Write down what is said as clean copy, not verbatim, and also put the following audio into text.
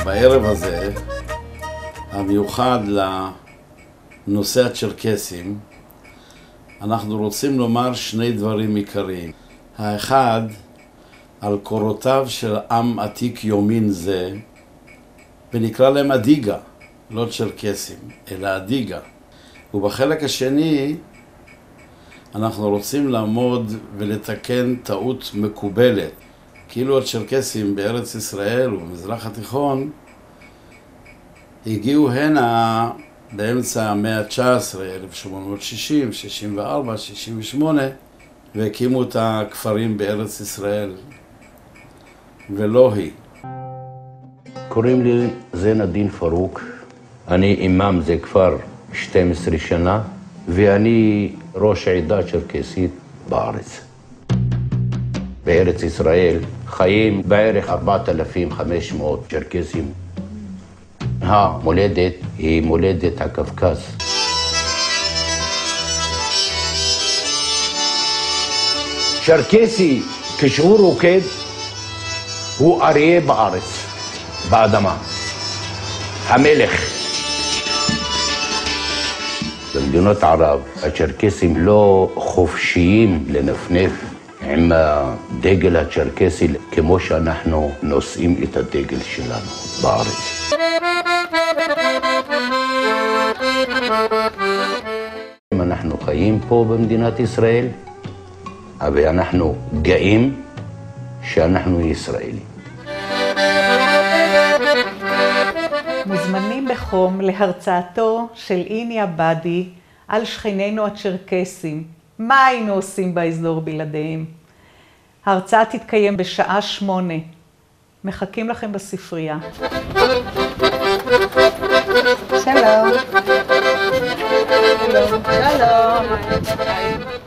בערב הזה, המיוחד לנושא הצ'רקסים, אנחנו רוצים לומר שני דברים עיקריים. האחד, על קורותיו של עם עתיק יומין זה, ונקרא להם אדיגה, לא צ'רקסים, אלא אדיגה. ובחלק השני, אנחנו רוצים לעמוד ולתקן טעות מקובלת. כאילו הצ'רקסים בארץ ישראל ובמזרח התיכון הגיעו הנה באמצע המאה ה-19, 1860, 64, 68, והקימו את הכפרים בארץ ישראל, ולא היא. קוראים לי זין א-דין פרוק, אני אימאם זה כבר 12 שנה, ואני ראש העדה צ'רקסית בארץ. בארץ ישראל חיים בערך 4,500 צ'רקסים. המולדת היא מולדת הקווקז. צ'רקסי כשהוא רוקד הוא אריה בארץ, באדמה, המלך. במדינות ערב הצ'רקסים לא חופשיים לנפנף עם הדגל הצ'רקסי כמו שאנחנו נושאים את הדגל שלנו בארץ. אנחנו חיים פה במדינת ישראל, אבל אנחנו גאים שאנחנו ישראלים. מוזמנים בחום להרצאתו של איני עבאדי על שכנינו הצ'רקסים. מה היינו עושים באזור בלעדיהם? ההרצאה תתקיים בשעה 8. מחכים לכם בספרייה. שלום. שלום. שלום.